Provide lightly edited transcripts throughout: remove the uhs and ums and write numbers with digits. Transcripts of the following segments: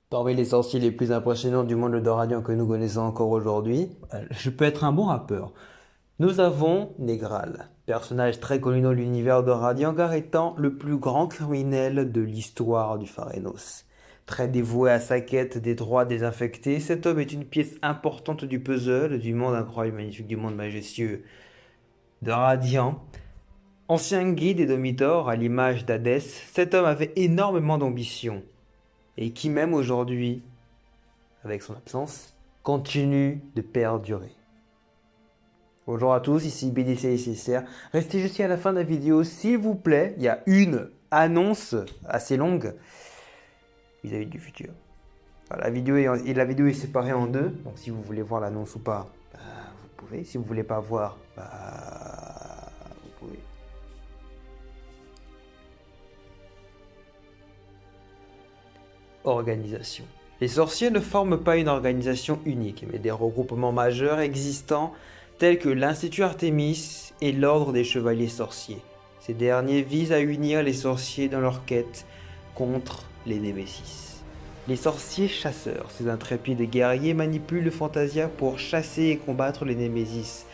Parmi les sorciers les plus impressionnants du monde de Radiant que nous connaissons encore aujourd'hui, je peux être un bon rappeur. Nous avons Negral, personnage très connu dans l'univers de Radiant car étant le plus grand criminel de l'histoire du Pharénos. Très dévoué à sa quête des droits des infectés, cet homme est une pièce importante du puzzle, du monde incroyable, magnifique, du monde majestueux de Radiant. Ancien guide et domitor, à l'image d'Hadès, cet homme avait énormément d'ambition et qui même aujourd'hui, avec son absence, continue de perdurer. Bonjour à tous, ici BDC SSR. Restez jusqu'à la fin de la vidéo s'il vous plaît, il y a une annonce assez longue vis-à-vis du futur. Voilà, la vidéo est séparée en deux, donc si vous voulez voir l'annonce ou pas, vous pouvez. Si vous voulez pas voir, vous pouvez. Organisation. Les sorciers ne forment pas une organisation unique, mais des regroupements majeurs existants tels que l'Institut Artémis et l'Ordre des Chevaliers Sorciers. Ces derniers visent à unir les sorciers dans leur quête contre les Némésis. Les sorciers chasseurs, ces intrépides guerriers, manipulent le Fantasia pour chasser et combattre les Némésis,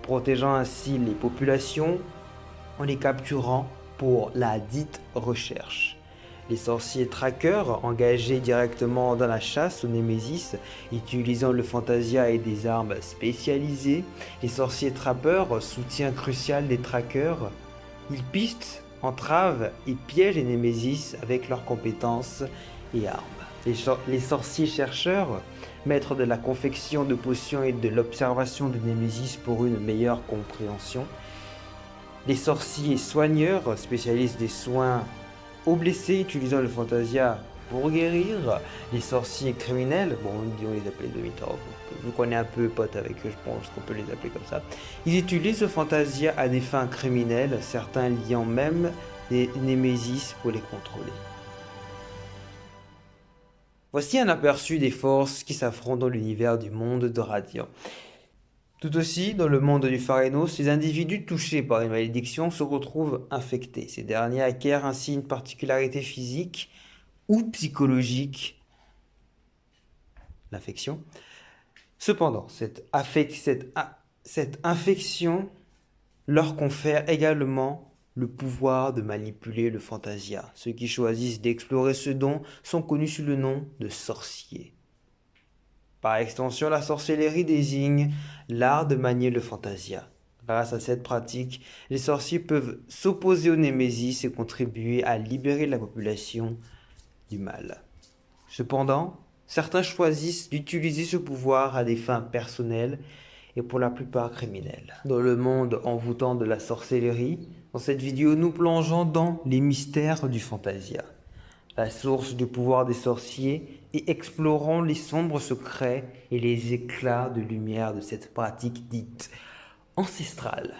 protégeant ainsi les populations en les capturant pour la dite recherche. Les sorciers trackers, engagés directement dans la chasse aux Némésis, utilisant le Fantasia et des armes spécialisées. Les sorciers trappeurs, soutien crucial des trackers. Ils pistent, entravent et piègent les Némésis avec leurs compétences et armes. Les sorciers chercheurs, maîtres de la confection de potions et de l'observation des Némésis pour une meilleure compréhension. Les sorciers soigneurs, spécialistes des soins aux blessés utilisant le Fantasia pour guérir. Les sorciers criminels, bon on les appelle Domitor, vu qu'on est un peu potes avec eux, je pense qu'on peut les appeler comme ça. Ils utilisent le Fantasia à des fins criminelles, certains liant même des Némésis pour les contrôler. Voici un aperçu des forces qui s'affrontent dans l'univers du monde de Radiant. Tout aussi, dans le monde du Pharénos, les individus touchés par une malédiction se retrouvent infectés. Ces derniers acquièrent ainsi une particularité physique ou psychologique, l'infection. Cependant, cette infection leur confère également le pouvoir de manipuler le Fantasia. Ceux qui choisissent d'explorer ce don sont connus sous le nom de sorciers. Par extension, la sorcellerie désigne l'art de manier le Fantasia. Grâce à cette pratique, les sorciers peuvent s'opposer aux Némésis et contribuer à libérer la population du mal. Cependant, certains choisissent d'utiliser ce pouvoir à des fins personnelles et pour la plupart criminelles. Dans le monde envoûtant de la sorcellerie, dans cette vidéo, nous plongeons dans les mystères du Fantasia, la source du pouvoir des sorciers, et explorons les sombres secrets et les éclats de lumière de cette pratique dite ancestrale.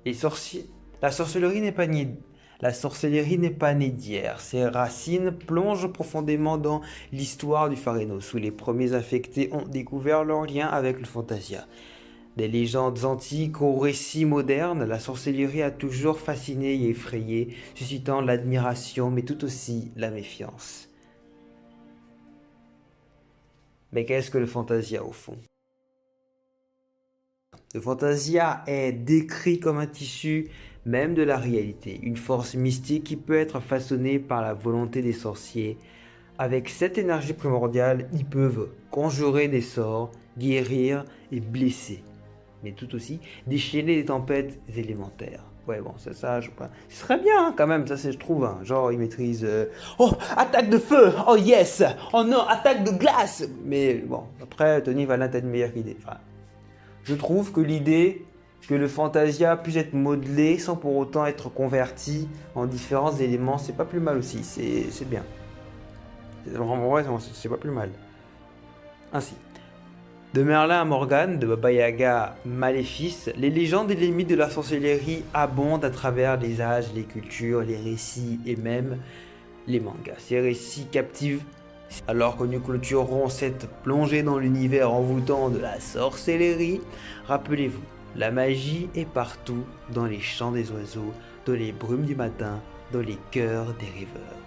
Les sorciers, la sorcellerie n'est pas née d'hier. Ses racines plongent profondément dans l'histoire du Pharénos, où les premiers infectés ont découvert leur lien avec le Fantasia. Des légendes antiques aux récits modernes, la sorcellerie a toujours fasciné et effrayé, suscitant l'admiration mais tout aussi la méfiance. Mais qu'est-ce que le Fantasia au fond? Le Fantasia est décrit comme un tissu même de la réalité, une force mystique qui peut être façonnée par la volonté des sorciers. Avec cette énergie primordiale, ils peuvent conjurer des sorts, guérir et blesser, mais tout aussi déchaîner des tempêtes élémentaires. Ouais, bon, c'est ça, ce serait bien hein, quand même, ça c'est je trouve, hein. Genre ils maîtrisent oh, attaque de feu, oh yes, oh non, attaque de glace. Mais bon, après Tony Valent a une meilleure idée. Enfin, je trouve que l'idée que le Fantasia puisse être modelé sans pour autant être converti en différents éléments, c'est pas plus mal aussi, c'est bien. Vraiment, ouais, c'est pas plus mal. Ainsi. De Merlin à Morgane, de Baba Yaga à Maléfice, les légendes et les mythes de la sorcellerie abondent à travers les âges, les cultures, les récits et même les mangas. Ces récits captivent. Alors que nous clôturerons cette plongée dans l'univers envoûtant de la sorcellerie, rappelez-vous, la magie est partout, dans les chants des oiseaux, dans les brumes du matin, dans les cœurs des rêveurs.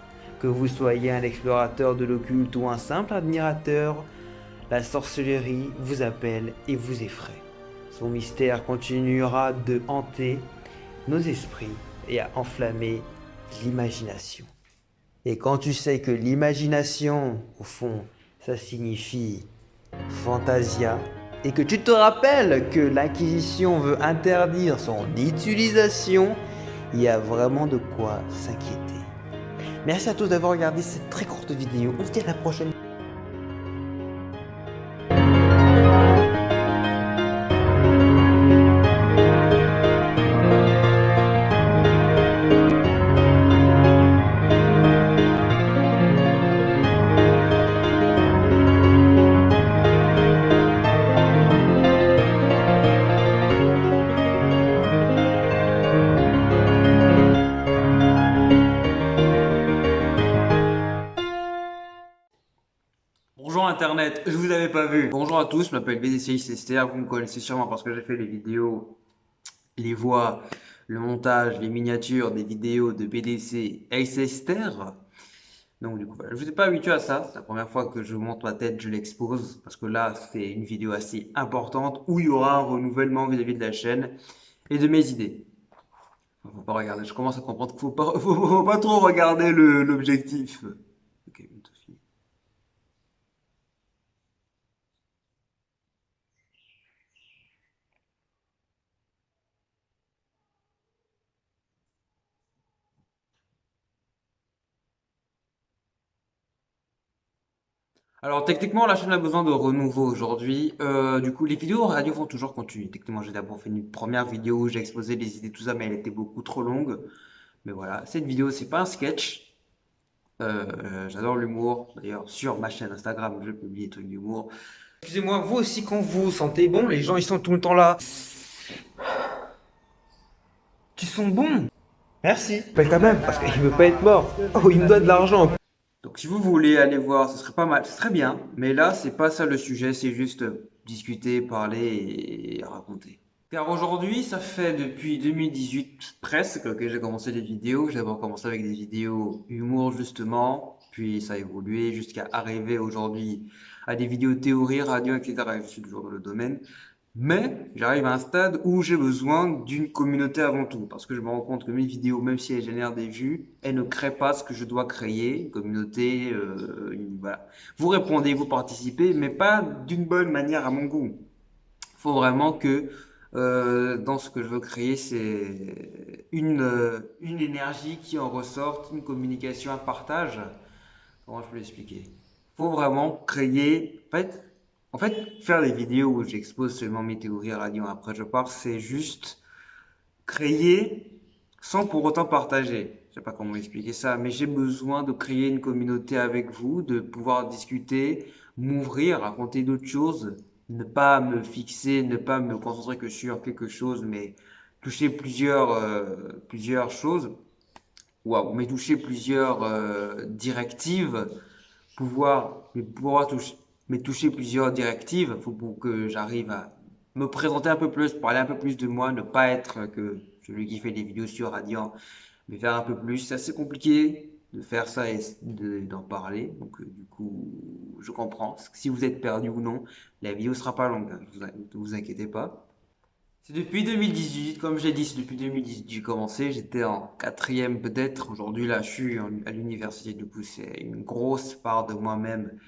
Que vous soyez un explorateur de l'occulte ou un simple admirateur, la sorcellerie vous appelle et vous effraie. Son mystère continuera de hanter nos esprits et à enflammer l'imagination. Et quand tu sais que l'imagination, au fond, ça signifie fantasia, et que tu te rappelles que l'Inquisition veut interdire son utilisation, il y a vraiment de quoi s'inquiéter. Merci à tous d'avoir regardé cette très courte vidéo. On se dit à la prochaine. Bonjour Internet, je vous avais pas vu. Bonjour à tous, je m'appelle BDCI Esther, vous me connaissez sûrement parce que j'ai fait les vidéos, les voix, le montage, les miniatures des vidéos de BDC Esther. Donc du coup, voilà. Je vous ai pas habitué à ça, c'est la première fois que je monte ma tête, je l'expose, parce que là c'est une vidéo assez importante où il y aura un renouvellement vis-à-vis de la chaîne et de mes idées. Faut pas regarder, je commence à comprendre qu'il faut pas trop regarder l'objectif. Ok, bientôt fini. Alors techniquement la chaîne a besoin de renouveau aujourd'hui. Du coup les vidéos radio vont toujours continuer. Techniquement j'ai d'abord fait une première vidéo où j'ai exposé les idées tout ça mais elle était beaucoup trop longue. Mais voilà, cette vidéo c'est pas un sketch. J'adore l'humour. D'ailleurs sur ma chaîne Instagram je publie des trucs d'humour. Excusez-moi, vous aussi quand vous vous sentez bon, les gens ils sont tout le temps là. Tu sens bon. Merci. Fais quand même, parce qu'il veut pas être mort. Oh, il me doit de l'argent. Donc si vous voulez aller voir, ce serait pas mal, ce serait bien. Mais là c'est pas ça le sujet, c'est juste discuter, parler et raconter. Car aujourd'hui, ça fait depuis 2018 presque que j'ai commencé les vidéos. J'ai d'abord commencé avec des vidéos humour justement, puis ça a évolué jusqu'à arriver aujourd'hui à des vidéos théorie, radio, etc. Je suis toujours dans le domaine. Mais j'arrive à un stade où j'ai besoin d'une communauté avant tout, parce que je me rends compte que mes vidéos, même si elles génèrent des vues, elles ne créent pas ce que je dois créer, une communauté, voilà. Vous répondez, vous participez, mais pas d'une bonne manière à mon goût. Faut vraiment que dans ce que je veux créer, c'est une énergie qui en ressorte, une communication, un partage. Comment je peux l'expliquer? Faut vraiment créer. En fait, faire des vidéos où j'expose seulement mes théories radio, après je pars, c'est juste créer sans pour autant partager. Je sais pas comment expliquer ça, mais j'ai besoin de créer une communauté avec vous, de pouvoir discuter, m'ouvrir, raconter d'autres choses, ne pas me fixer, ne pas me concentrer que sur quelque chose, mais toucher plusieurs choses. Waouh, mais toucher plusieurs directives, pouvoir toucher, mais toucher plusieurs directives, faut pour que j'arrive à me présenter un peu plus, parler un peu plus de moi, ne pas être que celui qui fait des vidéos sur Radiant, mais faire un peu plus. C'est assez compliqué de faire ça et d'en parler. Donc du coup, je comprends. Si vous êtes perdu ou non, la vidéo sera pas longue, hein, ne vous inquiétez pas. C'est depuis 2018, comme j'ai dit, c'est depuis 2018 que j'ai commencé. J'étais en quatrième peut-être. Aujourd'hui, là, je suis à l'université. Du coup, c'est une grosse part de moi-même.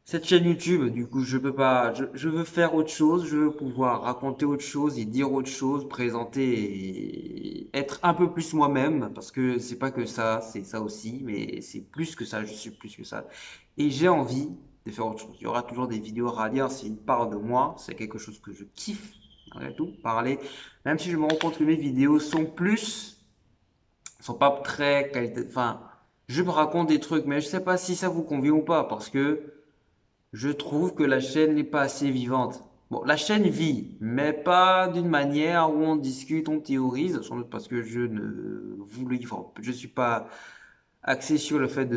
Cette chaîne YouTube, du coup, je peux pas. Je veux faire autre chose. Je veux pouvoir raconter autre chose et dire autre chose, présenter et être un peu plus moi-même. Parce que c'est pas que ça, c'est ça aussi, mais c'est plus que ça. Je suis plus que ça. Et j'ai envie de faire autre chose. Il y aura toujours des vidéos radiales. C'est une part de moi. C'est quelque chose que je kiffe. Malgré tout, parler. Même si je me rends compte que mes vidéos sont pas très qualitatives. Enfin, je me raconte des trucs, mais je sais pas si ça vous convient ou pas, parce que je trouve que la chaîne n'est pas assez vivante. Bon, la chaîne vit, mais pas d'une manière où on discute, on théorise, sans doute parce que je ne vous livre, je suis pas axé sur le fait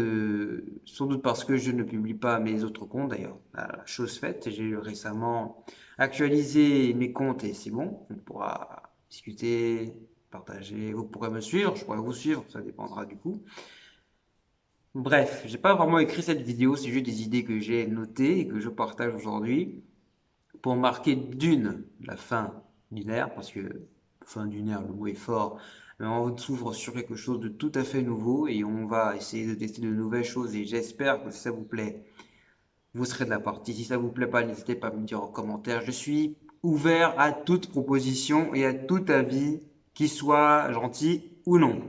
sans doute parce que je ne publie pas mes autres comptes d'ailleurs, la chose faite, j'ai récemment actualisé mes comptes et c'est bon, on pourra discuter, partager, vous pourrez me suivre, je pourrai vous suivre, ça dépendra du coup. Bref, j'ai pas vraiment écrit cette vidéo, c'est juste des idées que j'ai notées et que je partage aujourd'hui pour marquer d'une la fin d'une ère, parce que fin d'une ère, le mot est fort, mais on s'ouvre sur quelque chose de tout à fait nouveau et on va essayer de tester de nouvelles choses et j'espère que si ça vous plaît, vous serez de la partie. Si ça vous plaît pas, n'hésitez pas à me dire en commentaire. Je suis ouvert à toute proposition et à tout avis, qu'il soit gentil ou non.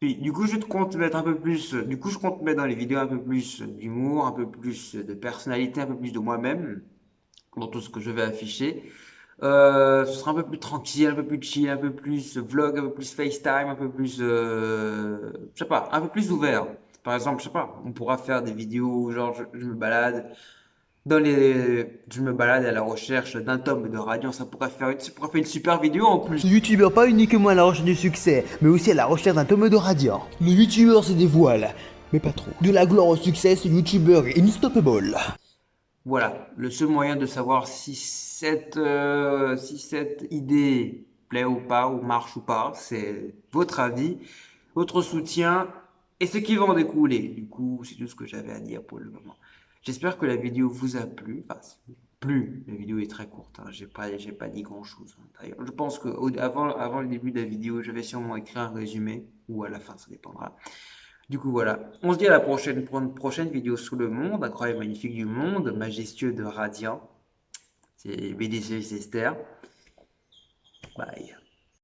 Puis, du coup, je compte mettre un peu plus, du coup, je compte mettre dans les vidéos un peu plus d'humour, un peu plus de personnalité, un peu plus de moi-même dans tout ce que je vais afficher. Ce sera un peu plus tranquille, un peu plus chill, un peu plus vlog, un peu plus FaceTime, un peu plus, je sais pas, un peu plus ouvert. Par exemple, je sais pas, on pourra faire des vidéos où genre je me balade je me balade à la recherche d'un tome de Radiant, ça pourrait faire une super vidéo en plus. Ce youtubeur pas uniquement à la recherche du succès, mais aussi à la recherche d'un tome de radiant. Le youtubeur se dévoile, mais pas trop. De la gloire au succès, ce youtubeur est unstoppable. Voilà, le seul moyen de savoir si cette idée plaît ou pas, ou marche ou pas, c'est votre avis, votre soutien et ce qui va en découler. Du coup, c'est tout ce que j'avais à dire pour le moment. J'espère que la vidéo vous a plu. Enfin, plu, la vidéo est très courte, hein. J'ai pas dit grand-chose, hein. D'ailleurs, je pense que avant le début de la vidéo, je vais sûrement écrire un résumé, ou à la fin, ça dépendra. Du coup, voilà. On se dit à la prochaine pour une prochaine vidéo sous le monde, incroyable, magnifique du monde, majestueux de radiant. C'est BDC Esther. Bye.